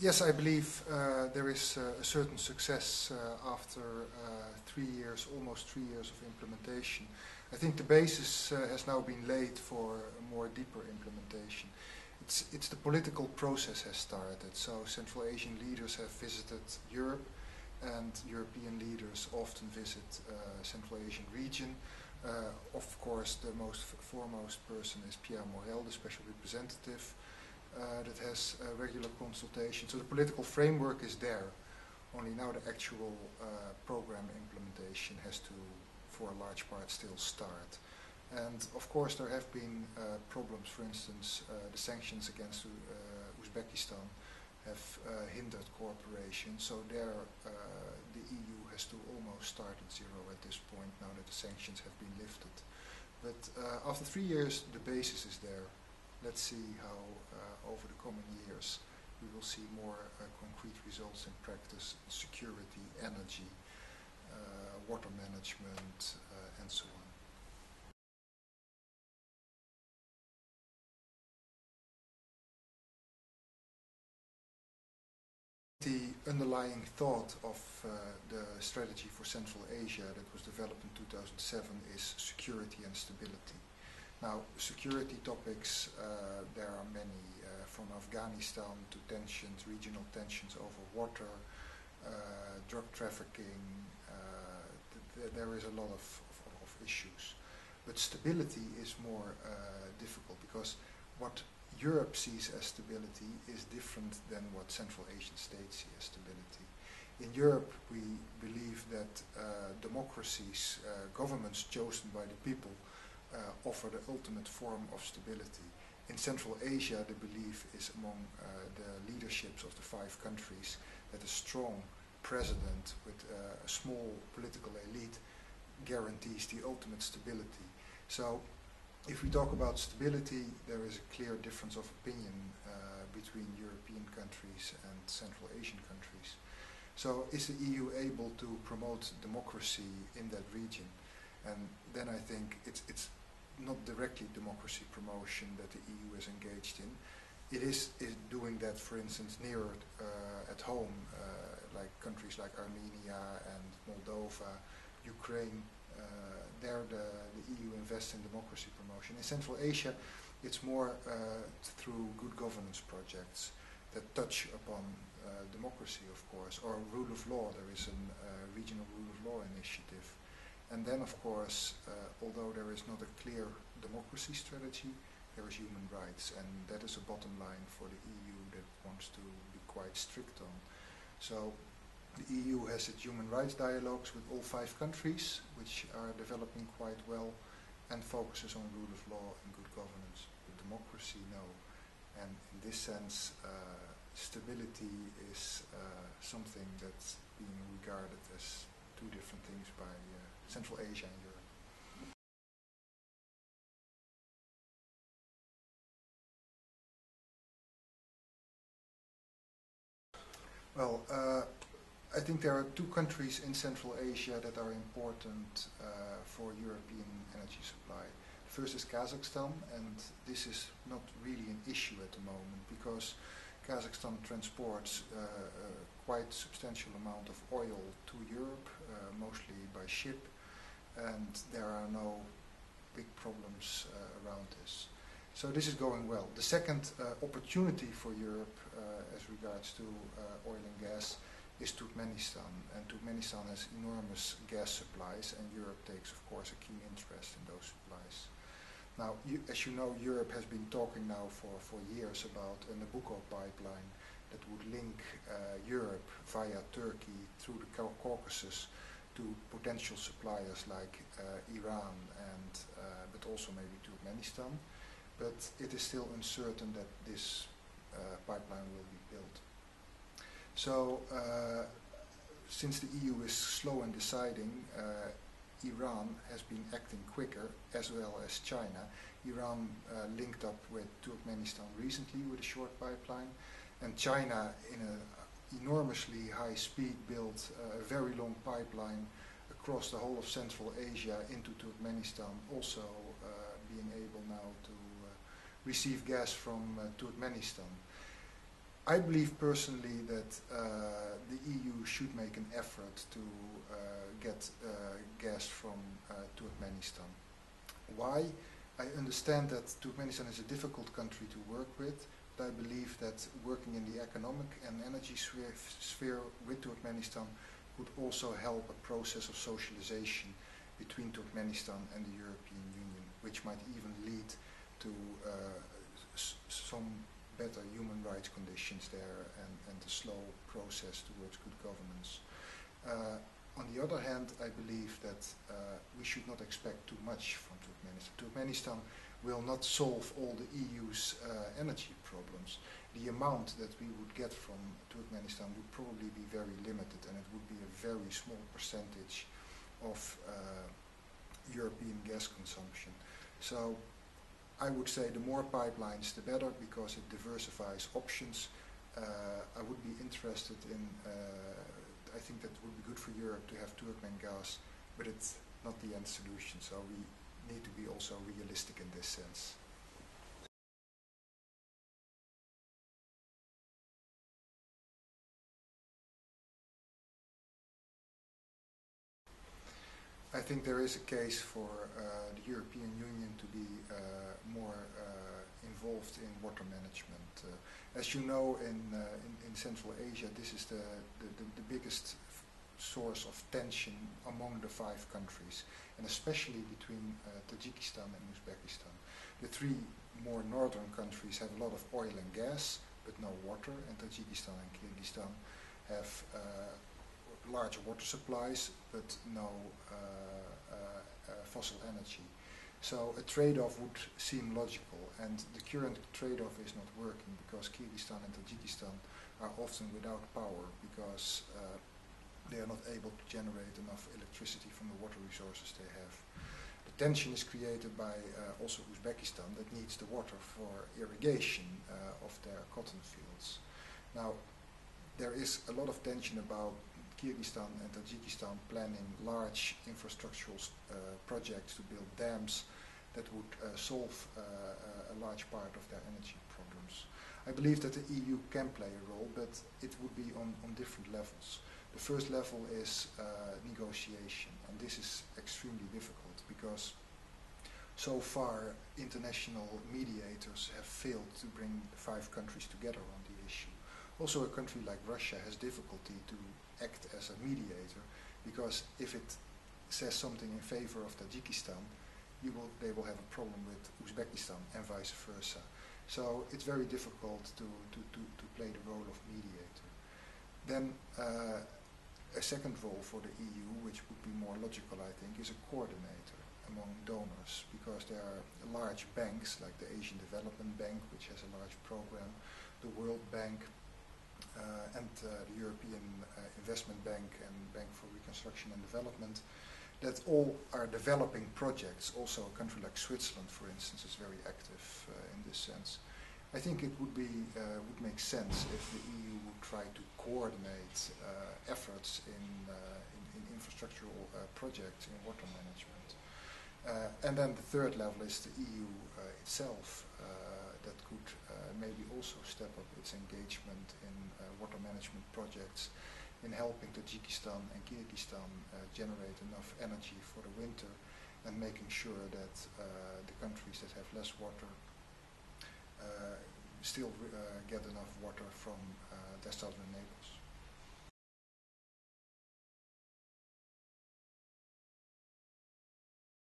Yes, I believe there is a certain success after 3 years, almost 3 years of implementation. I think the basis has now been laid for a more deeper implementation. It's the political process has started. So Central Asian leaders have visited Europe, and European leaders often visit Central Asian region. Of course, the most foremost person is Pierre Morel, the special representative, that has regular consultation. So the political framework is there. Only now the actual program implementation has to, for a large part, still start. And of course there have been problems. For instance, the sanctions against Uzbekistan have hindered cooperation. So there the EU has to almost start at zero at this point, now that the sanctions have been lifted. But after 3 years the basis is there. Let's see how over the coming years we will see more concrete results in practice: security, energy, water management, and so on. The underlying thought of the strategy for Central Asia that was developed in 2007 is security and stability. Now, security topics, there are many, from Afghanistan to tensions, regional tensions over water, drug trafficking. There is a lot of issues. But stability is more difficult, because what Europe sees as stability is different than what Central Asian states see as stability. In Europe, we believe that democracies, governments chosen by the people, offer the ultimate form of stability. In Central Asia, the belief is among the leaderships of the 5 countries that a strong president with a small political elite guarantees the ultimate stability. So if we talk about stability, there is a clear difference of opinion between European countries and Central Asian countries. So is the EU able to promote democracy in that region? And then I think it's not directly democracy promotion that the EU is engaged in. It is doing that, for instance, nearer at home, like countries like Armenia and Moldova, Ukraine. There the EU invests in democracy promotion. In Central Asia, it's more through good governance projects that touch upon democracy, of course, or rule of law. There is a regional rule of law initiative. And then, of course, although there is not a clear democracy strategy, there is human rights, and that is a bottom line for the EU that wants to be quite strict on. So the EU has its human rights dialogues with all 5 countries, which are developing quite well, and focuses on rule of law and good governance. But democracy, no. And in this sense, stability is something that's being regarded as 2 different things by Central Asia and Europe. Well, I think there are 2 countries in Central Asia that are important for European energy supply. First is Kazakhstan, and this is not really an issue at the moment, because Kazakhstan transports a quite substantial amount of oil to Europe, mostly by ship, and there are no big problems around this. So this is going well. The second opportunity for Europe as regards to oil and gas is Turkmenistan, and Turkmenistan has enormous gas supplies, and Europe takes, of course, a keen interest in those supplies. Now, as you know, Europe has been talking now for years about a Nabucco pipeline that would link Europe via Turkey through the Caucasus to potential suppliers like Iran and but also maybe Turkmenistan. But it is still uncertain that this pipeline will be built. So since the EU is slow in deciding, Iran has been acting quicker, as well as China. Iran linked up with Turkmenistan recently with a short pipeline, and China in an enormously high speed built a very long pipeline across the whole of Central Asia into Turkmenistan, also being able now to receive gas from Turkmenistan. I believe personally that the EU should make an effort to get gas from Turkmenistan. Why? I understand that Turkmenistan is a difficult country to work with, but I believe that working in the economic and energy sphere with Turkmenistan could also help a process of socialization between Turkmenistan and the European Union, which might even lead to some better human rights conditions there and a slow process towards good governance. On the other hand, I believe that we should not expect too much from Turkmenistan. Turkmenistan will not solve all the EU's energy problems. The amount that we would get from Turkmenistan would probably be very limited, and it would be a very small percentage of European gas consumption. So I would say the more pipelines the better, because it diversifies options. I would be interested in, I think that would be good for Europe to have Turkmen gas, but it's not the end solution, so we need to be also realistic in this sense. I think there is a case for the European Union to be more involved in water management. As you know, in Central Asia, this is the biggest source of tension among the 5 countries, and especially between Tajikistan and Uzbekistan. The 3 more northern countries have a lot of oil and gas, but no water, and Tajikistan and Kyrgyzstan have large water supplies, but no fossil energy. So a trade-off would seem logical, and the current trade-off is not working because Kyrgyzstan and Tajikistan are often without power because they are not able to generate enough electricity from the water resources they have. The tension is created by also Uzbekistan that needs the water for irrigation of their cotton fields. Now, there is a lot of tension about Kyrgyzstan and Tajikistan planning large infrastructural projects to build dams that would solve a large part of their energy problems. I believe that the EU can play a role, but it would be on different levels. The first level is negotiation, and this is extremely difficult because so far international mediators have failed to bring the 5 countries together on the issue. Also, a country like Russia has difficulty to act as a mediator because if it says something in favor of Tajikistan, they will have a problem with Uzbekistan and vice versa. So it's very difficult to play the role of mediator. Then a second role for the EU, which would be more logical, I think, is a coordinator among donors, because there are large banks like the Asian Development Bank, which has a large program, the World Bank, and the European Investment Bank and Bank for Reconstruction and Development, that all are developing projects. Also a country like Switzerland, for instance, is very active in this sense. I think it would make sense if the EU would try to coordinate efforts in infrastructural projects in water management. And then the third level is the EU itself that could maybe also step up its engagement in water management projects, in helping Tajikistan and Kyrgyzstan generate enough energy for the winter, and making sure that the countries that have less water still get enough water from their southern neighbors.